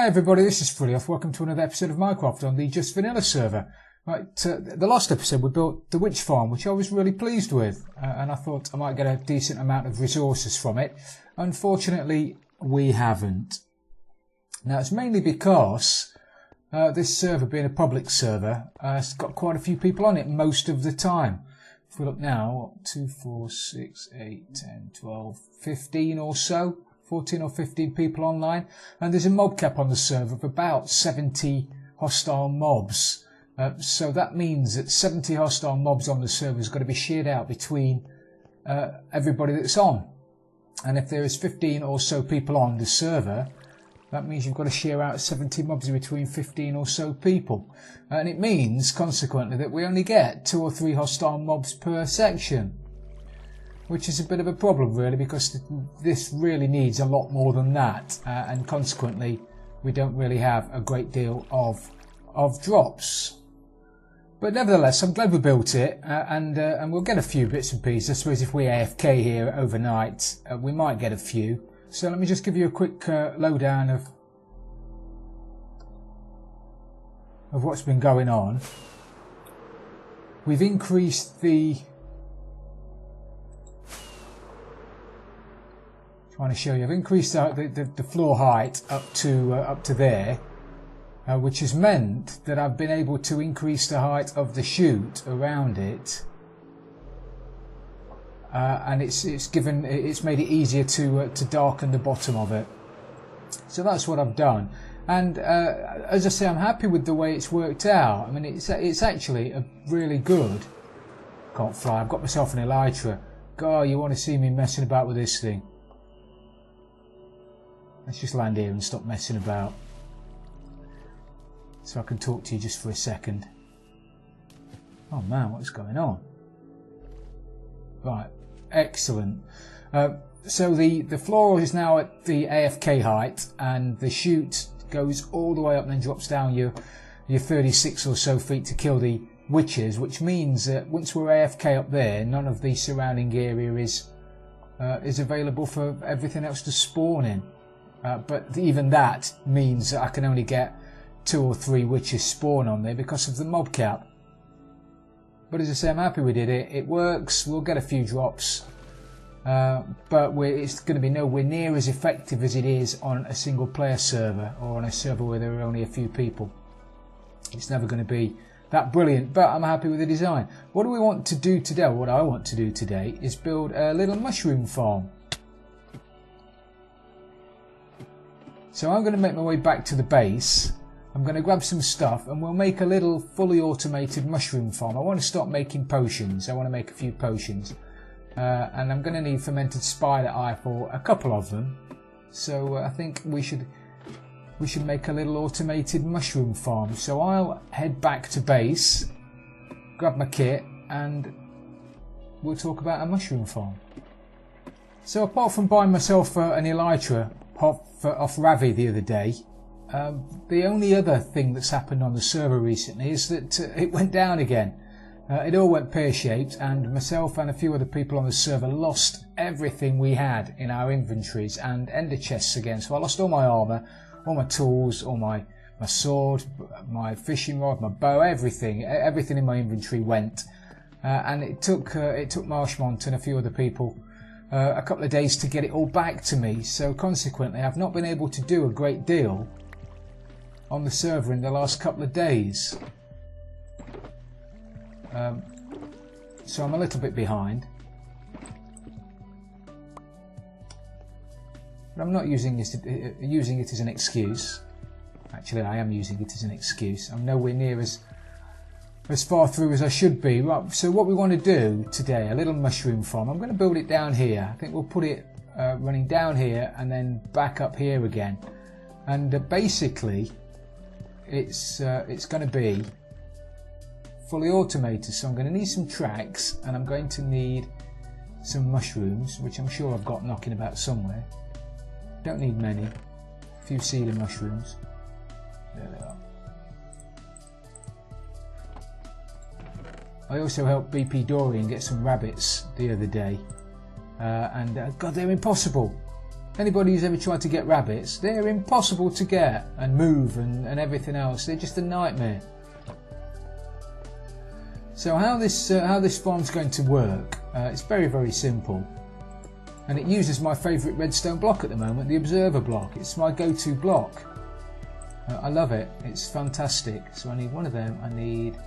Hi everybody, this is Fully Off. Welcome to another episode of Minecraft on the Just Vanilla server. Right, the last episode we built the witch farm, which I was really pleased with, and I thought I might get a decent amount of resources from it. Unfortunately, we haven't. Now it's mainly because this server, being a public server, has got quite a few people on it most of the time. If we look now, 2, 4, 6, 8, 10, 12, 15 or so. 14 or 15 people online, and there's a mob cap on the server of about 70 hostile mobs. So that means that 70 hostile mobs on the server is going to be shared out between everybody that's on. And if there is 15 or so people on the server, that means you've got to share out 70 mobs between 15 or so people. And it means, consequently, that we only get 2 or 3 hostile mobs per section. Which is a bit of a problem really, because this really needs a lot more than that, and consequently we don't really have a great deal of drops. But nevertheless, I'm glad we built it, and we'll get a few bits and pieces. I suppose if we AFK here overnight, we might get a few. So let me just give you a quick lowdown of what's been going on. We've increased the... Trying to show you, I've increased the floor height up to there, which has meant that I've been able to increase the height of the chute around it, and it's made it easier to darken the bottom of it. So that's what I've done, and as I say, I'm happy with the way it's worked out. I mean, it's actually a really good. Can't fly. I've got myself an elytra. God, you want to see me messing about with this thing? Let's just land here and stop messing about, so I can talk to you just for a second. Oh man, what's going on? Right, excellent. So the floor is now at the AFK height, and the chute goes all the way up and then drops down your 36 or so feet to kill the witches, which means that once we're AFK up there, none of the surrounding area is available for everything else to spawn in. But even that means that I can only get 2 or 3 witches spawn on there because of the mob cap. But as I say, I'm happy we did it. It works. We'll get a few drops, but it's going to be nowhere near as effective as it is on a single player server, or on a server where there are only a few people. It's never going to be that brilliant, but I'm happy with the design. What do we want to do today? What I want to do today is build a little mushroom farm. So I'm going to make my way back to the base. I'm going to grab some stuff and we'll make a little fully automated mushroom farm. I want to start making potions. I want to make a few potions. And I'm going to need fermented spider eye for a couple of them. So I think we should make a little automated mushroom farm. So I'll head back to base, grab my kit, and we'll talk about a mushroom farm. So apart from buying myself an elytra off Ravi the other day, the only other thing that's happened on the server recently is that it went down again. It all went pear-shaped, and myself and a few other people on the server lost everything we had in our inventories and ender chests again. So I lost all my armour, all my tools, all my sword, my fishing rod, my bow, everything in my inventory went. And it took Marshmont and a few other people a couple of days to get it all back to me, so consequently I've not been able to do a great deal on the server in the last couple of days. So I'm a little bit behind. But I'm not using it as an excuse. Actually, I am using it as an excuse. I'm nowhere near as far through as I should be. Right, so what we want to do today, a little mushroom farm. I'm going to build it down here. I think we'll put it running down here and then back up here again. And basically, it's going to be fully automated. So I'm going to need some tracks, and I'm going to need some mushrooms, which I'm sure I've got knocking about somewhere. Don't need many. A few cedar mushrooms. There they are. I also helped BP Dorian get some rabbits the other day, and God, they're impossible. Anybody who's ever tried to get rabbits, they're impossible to get and move and everything else. They're just a nightmare. So how this farm's going to work, it's very, very simple. And it uses my favourite redstone block at the moment, the observer block. It's my go-to block. I love it. It's fantastic. So I need one of them. I need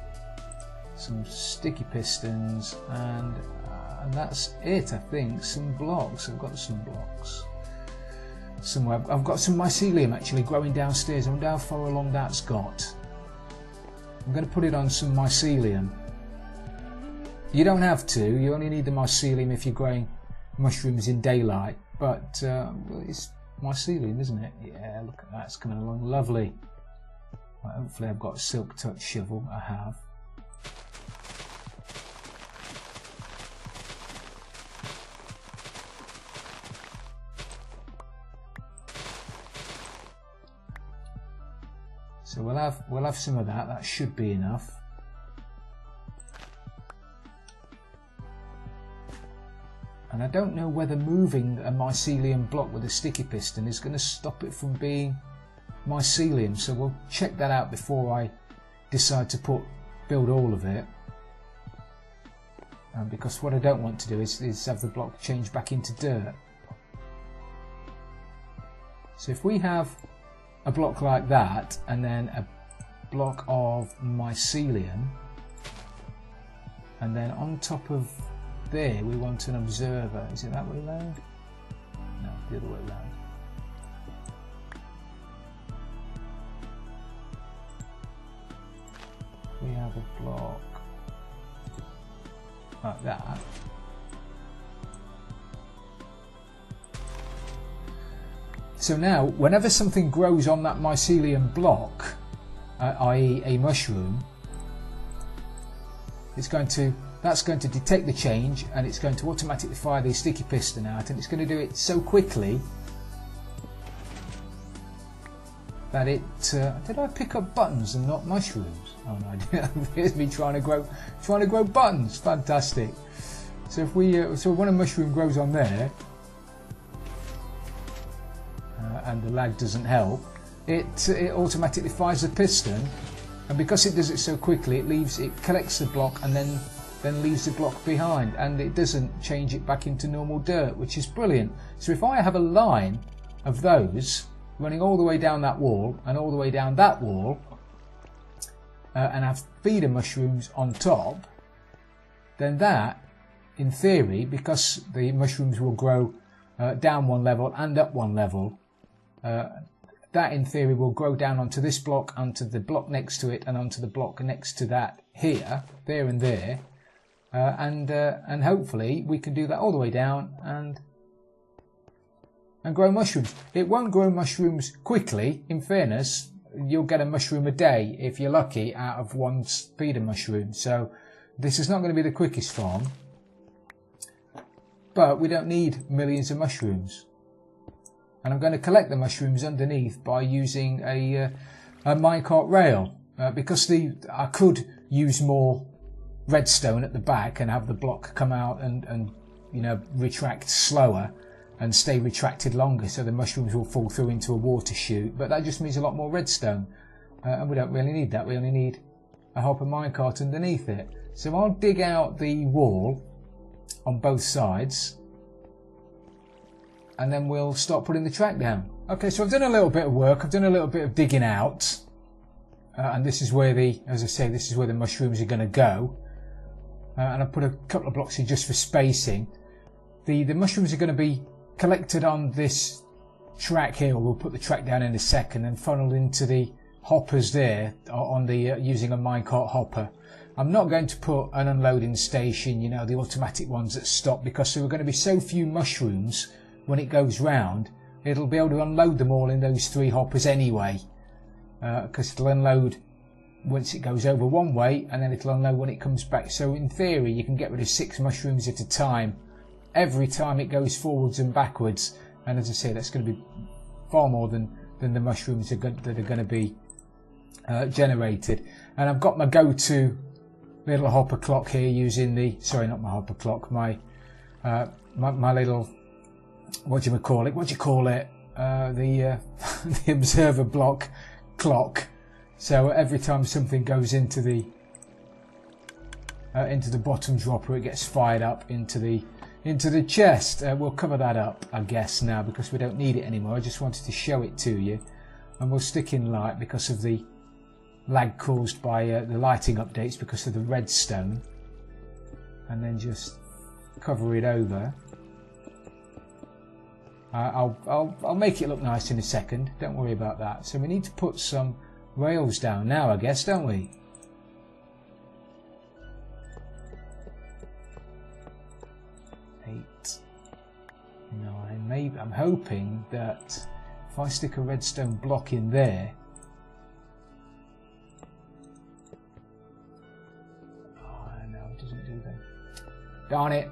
some sticky pistons and that's it, I think. Some blocks. I've got some blocks somewhere. I've got some mycelium actually growing downstairs. I wonder how far along that's got. I'm going to put it on some mycelium. You don't have to. You only need the mycelium if you're growing mushrooms in daylight. But it's mycelium, isn't it? Yeah, look at that. It's coming along lovely. Well, hopefully I've got a silk touch shovel. I have. So we'll have some of that. That should be enough. And I don't know whether moving a mycelium block with a sticky piston is going to stop it from being mycelium. So we'll check that out before I decide to build all of it. Because what I don't want to do is have the block change back into dirt. So if we have a block like that and then a block of mycelium, and then on top of there we want an observer. Is it that way round? No, the other way round. We have a block like that. So now, whenever something grows on that mycelium block, i.e. a mushroom, that's going to detect the change and it's going to automatically fire the sticky piston out, and it's going to do it so quickly that it... did I pick up buttons and not mushrooms? Oh no, I didn't. Here's me trying to grow buttons. Fantastic. So if we so when a mushroom grows on there, and the lag doesn't help, it automatically fires the piston, and because it does it so quickly, it collects the block and then leaves the block behind, and it doesn't change it back into normal dirt, which is brilliant. So if I have a line of those running all the way down that wall and all the way down that wall, and have feeder mushrooms on top, then that, in theory, because the mushrooms will grow down one level and up one level, that in theory will grow down onto this block, onto the block next to it, and onto the block next to that here, there and there, and hopefully we can do that all the way down and grow mushrooms. It won't grow mushrooms quickly, in fairness. You'll get a mushroom a day if you're lucky out of one feeder mushroom. So this is not going to be the quickest farm, but we don't need millions of mushrooms. And I'm going to collect the mushrooms underneath by using a minecart rail, because I could use more redstone at the back and have the block come out and retract slower and stay retracted longer, so the mushrooms will fall through into a water chute. But that just means a lot more redstone, and we don't really need that. We only need a hopper minecart underneath it. So I'll dig out the wall on both sides, and then we'll start putting the track down. Okay, so I've done a little bit of work. I've done a little bit of digging out, and this is where as I say, this is where the mushrooms are going to go. And I've put a couple of blocks in just for spacing. The mushrooms are going to be collected on this track here. We'll put the track down in a second, and funneled into the hoppers there on the using a minecart hopper. I'm not going to put an unloading station, the automatic ones that stop, because there are going to be so few mushrooms when it goes round. It'll be able to unload them all in those 3 hoppers anyway, because it'll unload once it goes over one way, and then it'll unload when it comes back. So in theory you can get rid of 6 mushrooms at a time every time it goes forwards and backwards. And as I say, that's going to be far more than the mushrooms that are going to be generated. And I've got my go-to little hopper clock here using the, sorry, not my hopper clock, my little what do you call it? The the observer block clock. So every time something goes into the bottom dropper, it gets fired up into the chest. We'll cover that up, I guess, now because we don't need it anymore. I just wanted to show it to you, and we'll stick in light because of the lag caused by the lighting updates because of the redstone, and then just cover it over. I'll make it look nice in a second. Don't worry about that. So we need to put some rails down now, I guess, don't we? Maybe I'm hoping that if I stick a redstone block in there, oh no, it doesn't do that. Darn it!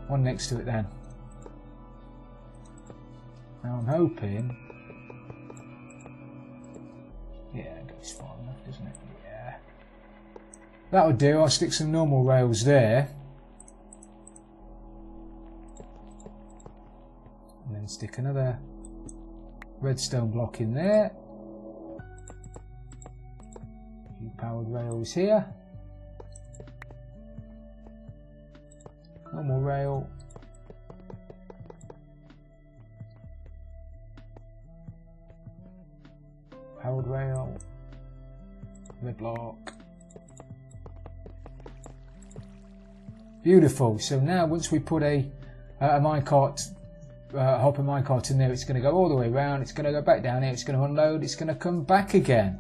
One next to it then. Now I'm hoping, yeah, it goes far enough, doesn't it? Yeah. That'll do. I'll stick some normal rails there. And then stick another redstone block in there. A few powered rails here. Normal rail. Powered rail. Red block. Beautiful. So now once we put a minecart, hopper minecart in there, it's going to go all the way around, it's going to go back down here, it's going to unload, it's going to come back again.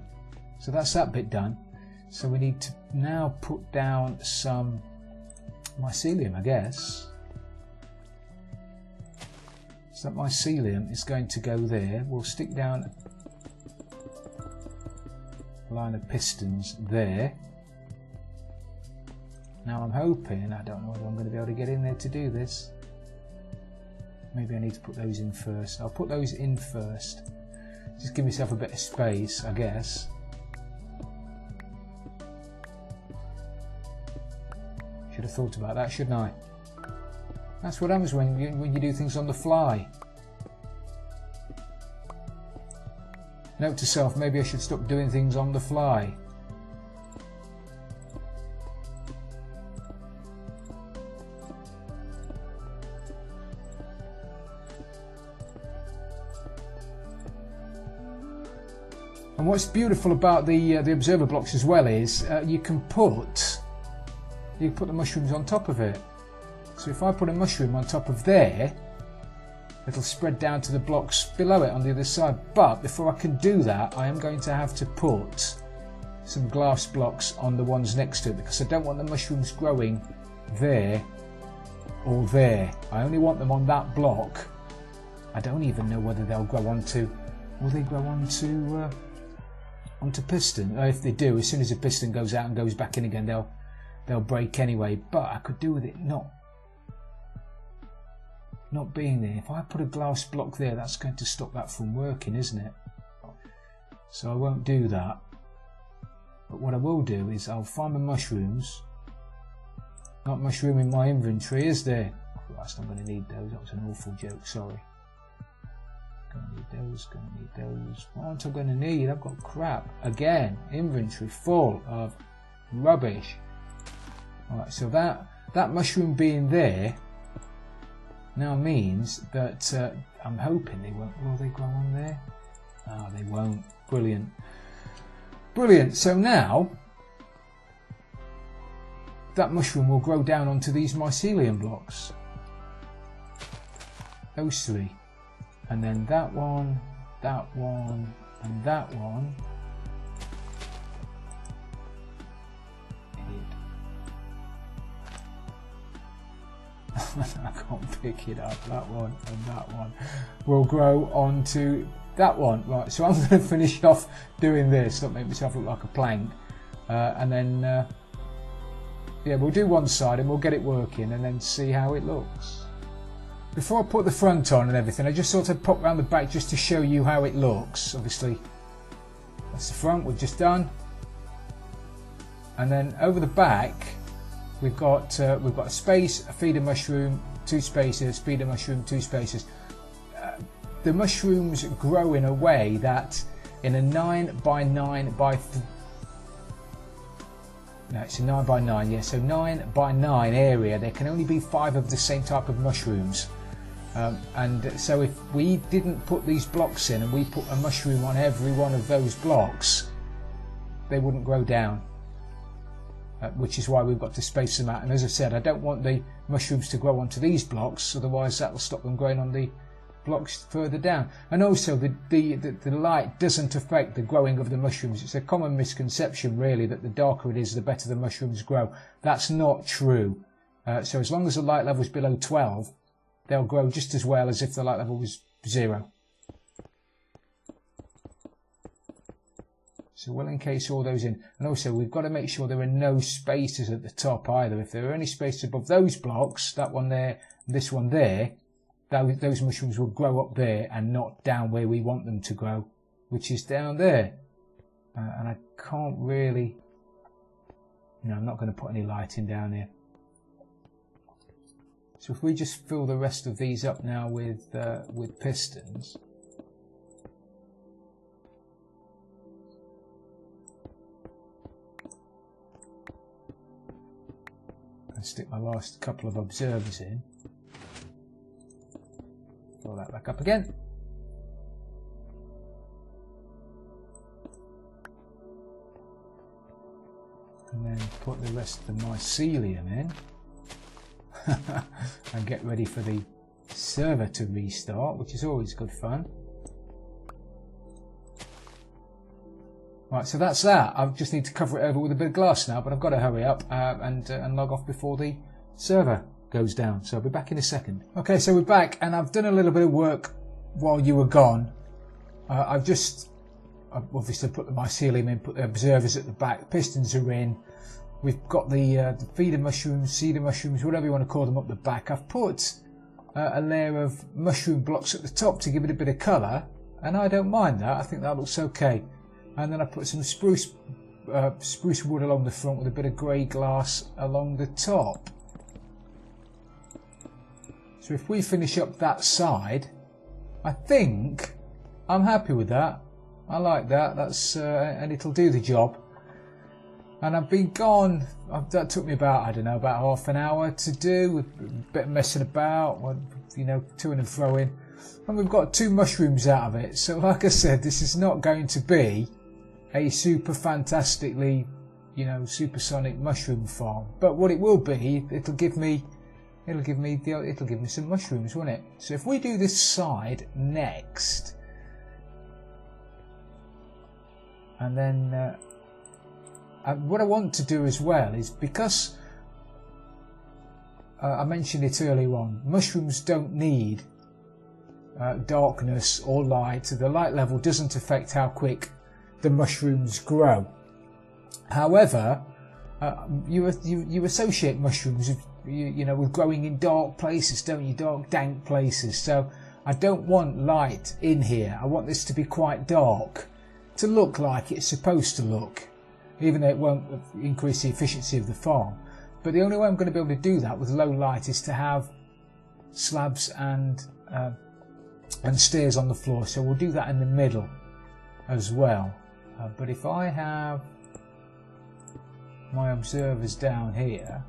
So that's that bit done. So we need to now put down some mycelium, I guess. So that mycelium is going to go there. We'll stick down a line of pistons there. Now I'm hoping, I don't know whether I'm going to be able to get in there to do this. Maybe I need to put those in first. I'll put those in first. Just give myself a bit of space, I guess. Should have thought about that, shouldn't I? That's what happens when you do things on the fly. Note to self, maybe I should stop doing things on the fly. And what's beautiful about the observer blocks as well is you can put the mushrooms on top of it. So if I put a mushroom on top of there, it'll spread down to the blocks below it on the other side. But before I can do that, I am going to have to put some glass blocks on the ones next to it, because I don't want the mushrooms growing there or there. I only want them on that block. I don't even know whether they'll grow onto, will they grow onto piston? If they do, as soon as the piston goes out and goes back in again, they'll break anyway. But I could do with it not being there. If I put a glass block there, that's going to stop that from working, isn't it? So I won't do that. But what I will do is I'll find my mushrooms. Not mushroom in my inventory, is there? Christ, I'm going to need those. That was an awful joke, sorry. Gonna need those. What aren't I going to need? I've got crap. Again, inventory full of rubbish. Alright, so that mushroom being there now means that I'm hoping they won't. Will they grow on there? Oh, they won't. Brilliant. Brilliant. So now that mushroom will grow down onto these mycelium blocks. Those three. And then that one, and that one. I can't pick it up. That one and that one will grow onto that one. Right, so I'm going to finish off doing this, not make myself look like a plank. And then, yeah, we'll do one side and we'll get it working and then see how it looks. Before I put the front on and everything, I just thought I'd pop round the back just to show you how it looks. Obviously, that's the front we've just done. And then over the back, we've got a space, a feeder mushroom, 2 spaces, feeder mushroom, 2 spaces. The mushrooms grow in a way that in a 9 by 9 by no, it's a 9 by 9, yeah, so 9 by 9 area, there can only be 5 of the same type of mushrooms. And so if we didn't put these blocks in and we put a mushroom on every one of those blocks, they wouldn't grow down, which is why we've got to space them out. And as I said, I don't want the mushrooms to grow onto these blocks, otherwise that will stop them growing on the blocks further down. And also the light doesn't affect the growing of the mushrooms. It's a common misconception really that the darker it is, the better the mushrooms grow. That's not true. So as long as the light level is below 12, they'll grow just as well as if the light level was 0. So we'll encase all those in. And also we've got to make sure there are no spaces at the top either. If there are any spaces above those blocks, that one there, this one there, those mushrooms will grow up there and not down where we want them to grow, which is down there. And I can't really, I'm not going to put any lighting down here. So if we just fill the rest of these up now with pistons. And stick my last couple of observers in. Fill that back up again. And then put the rest of the mycelium in. And get ready for the server to restart, which is always good fun. Right, so that's that. I just need to cover it over with a bit of glass now, but I've got to hurry up and log off before the server goes down. So I'll be back in a second. Okay, so we're back, and I've done a little bit of work while you were gone. I've obviously put the mycelium in, put the observers at the back, pistons are in. We've got the feeder mushrooms, cedar mushrooms, whatever you want to call them, up the back. I've put a layer of mushroom blocks at the top to give it a bit of colour, and I don't mind that. I think that looks okay. And then I put some spruce wood along the front with a bit of grey glass along the top. So if we finish up that side, I think I'm happy with that. I like that. That's and it'll do the job. And I've been gone. That took me about, I don't know, about half an hour to do, with a bit of messing about, to and fro-ing. And we've got 2 mushrooms out of it. So like I said, this is not going to be a super fantastically, supersonic mushroom farm. But what it will be, it'll give me some mushrooms, won't it? So if we do this side next, and then what I want to do as well is, because I mentioned it earlier on, mushrooms don't need darkness or light. The light level doesn't affect how quick the mushrooms grow. However, you associate mushrooms with growing in dark places, don't you? Dark, dank places. So I don't want light in here. I want this to be quite dark, to look like it's supposed to look, even though it won't increase the efficiency of the farm. But the only way I'm going to be able to do that with low light is to have slabs and stairs on the floor. So we'll do that in the middle as well. But if I have my observers down here,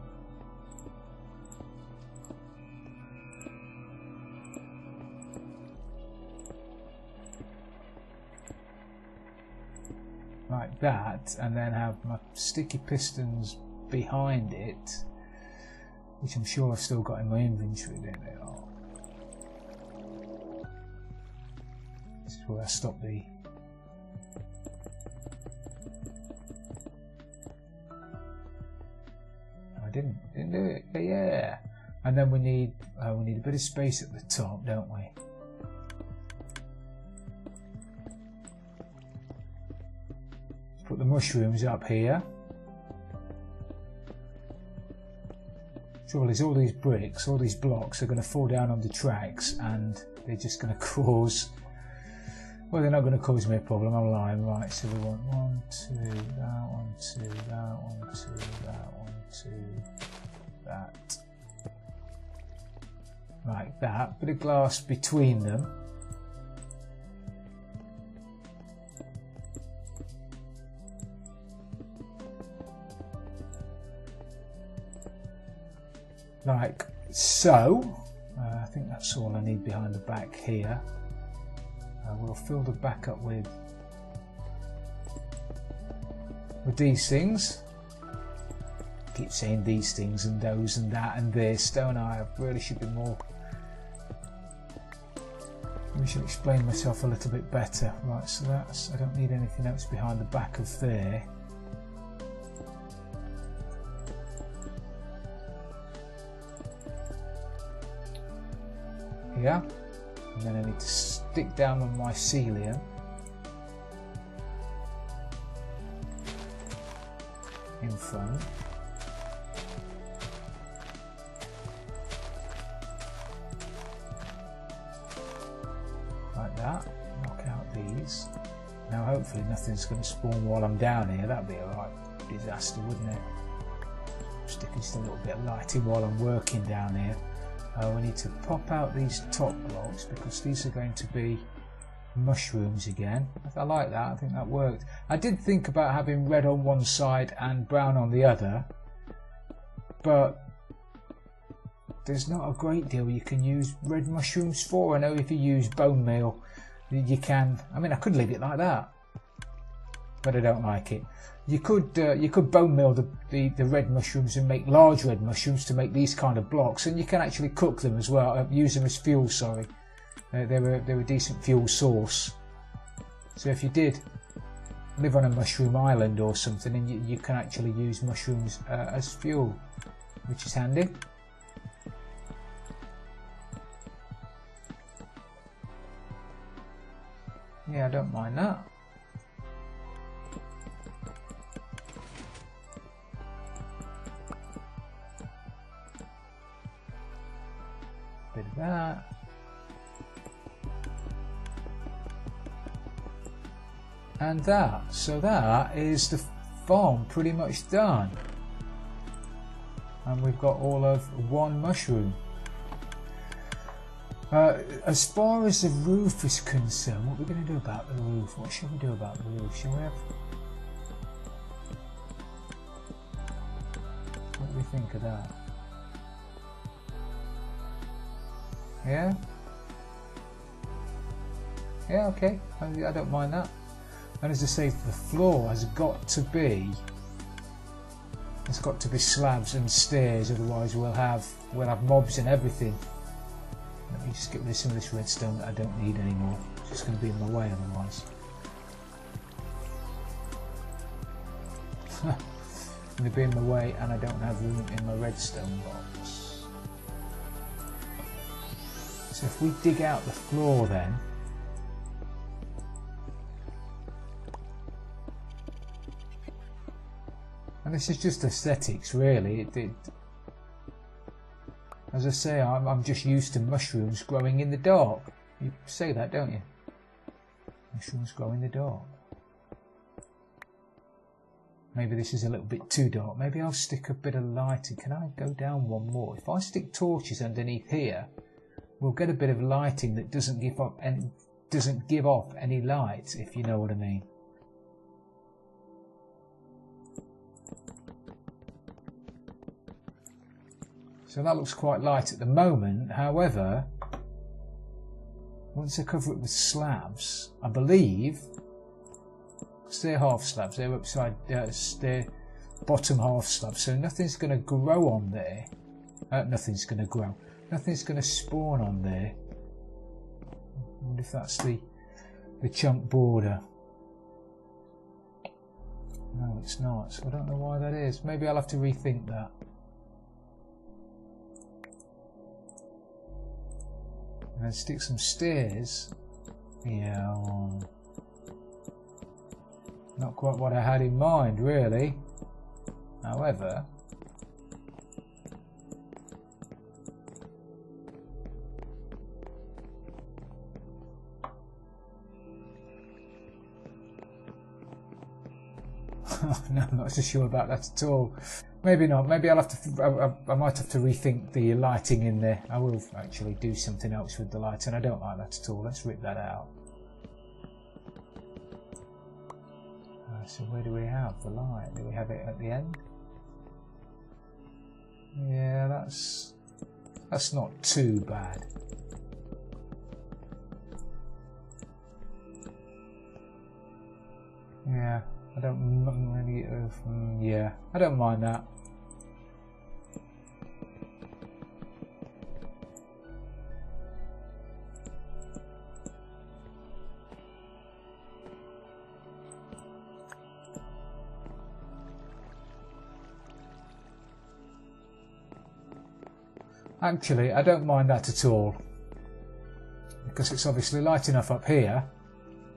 like that, and then have my sticky pistons behind it, which I'm sure I've still got in my inventory. There they are. This is where I stop the I didn't do it. Yeah. And then we need a bit of space at the top, don't we? Put the mushrooms up here. Trouble is, all these bricks, all these blocks are going to fall down on the tracks, and they're just going to cause. Well, they're not going to cause me a problem. I'm lying. Right. So we want 1, 2, that 1, 2, that 1, 2, that 1, 2. that. Like that. Bit of glass between them. Like so. I think that's all I need behind the back here. We'll fill the back up with these things. Keep saying these things and those and that and this, don't I? I really should be more. I should explain myself a little bit better. Right, so that's. I don't need anything else behind the back of there. Yeah, and then I need to stick down on my mycelium. In front. Like that. Knock out these. Now hopefully nothing's going to spawn while I'm down here. That'd be a right disaster, wouldn't it? Sticking just a little bit of lighting while I'm working down here. We need to pop out these top blocks because these are going to be mushrooms again. I like that. I think that worked. I did think about having red on one side and brown on the other, but there's not a great deal you can use red mushrooms for. I know if you use bone meal, you can. I mean, I could leave it like that, but I don't like it. You could bone meal the red mushrooms and make large red mushrooms to make these kind of blocks, and you can actually cook them as well. Use them as fuel. Sorry, they're a decent fuel source. So if you did live on a mushroom island or something, and you can actually use mushrooms as fuel, which is handy. Yeah, I don't mind that. Bit of that. And that. So that is the farm pretty much done. And we've got all of one mushroom. As far as the roof is concerned, what are we going to do about the roof? What should we do about the roof? Shall we have... What do we think of that? Yeah? Yeah, okay. I don't mind that. And as I say, the floor has got to be... It's got to be slabs and stairs, otherwise we'll have mobs and everything. Let me just get rid of some of this redstone that I don't need anymore. It's just going to be in my way otherwise. It's going to be in my way and I don't have room in my redstone box. So if we dig out the floor then, and this is just aesthetics really, as I say, I'm just used to mushrooms growing in the dark. You say that, don't you? Mushrooms grow in the dark. Maybe this is a little bit too dark. Maybe I'll stick a bit of lighting. Can I go down one more? If I stick torches underneath here, we'll get a bit of lighting that doesn't give off any light, if you know what I mean. So that looks quite light at the moment. However, once I cover it with slabs, I believe, because they're half slabs, they're upside, they're bottom half slabs, so nothing's going to grow on there. Nothing's going to grow. Nothing's going to spawn on there. I wonder if that's the chunk border. No, it's not. So I don't know why that is. Maybe I'll have to rethink that. And then stick some stairs. Yeah, not quite what I had in mind, really. However, no, I'm not so sure about that at all. Maybe not. Maybe I'll have to. I might have to rethink the lighting in there. I will actually do something else with the lights, and I don't like that at all. Let's rip that out. So where do we have the light? Do we have it at the end? Yeah, that's not too bad. Yeah, I don't really. Yeah, I don't mind that. Actually, I don't mind that at all, because it's obviously light enough up here,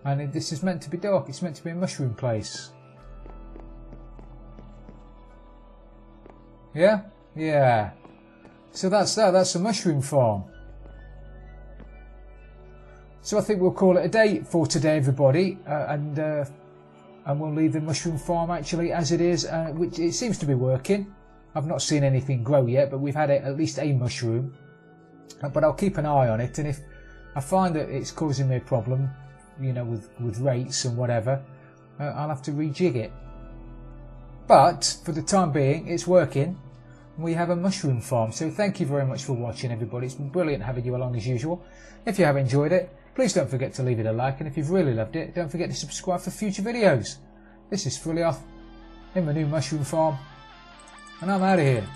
and this is meant to be dark. It's meant to be a mushroom place. Yeah? Yeah. So that's that. That's a mushroom farm. So I think we'll call it a day for today, everybody, and we'll leave the mushroom farm actually as it is, which it seems to be working. I've not seen anything grow yet, but we've had at least a mushroom. But I'll keep an eye on it, and if I find that it's causing me a problem, you know, with rates and whatever, I'll have to rejig it. But for the time being, it's working. We have a mushroom farm. So thank you very much for watching, everybody. It's been brilliant having you along as usual. If you have enjoyed it, please don't forget to leave it a like, and if you've really loved it, don't forget to subscribe for future videos. This is Frillioth in my new mushroom farm, and I'm out of here.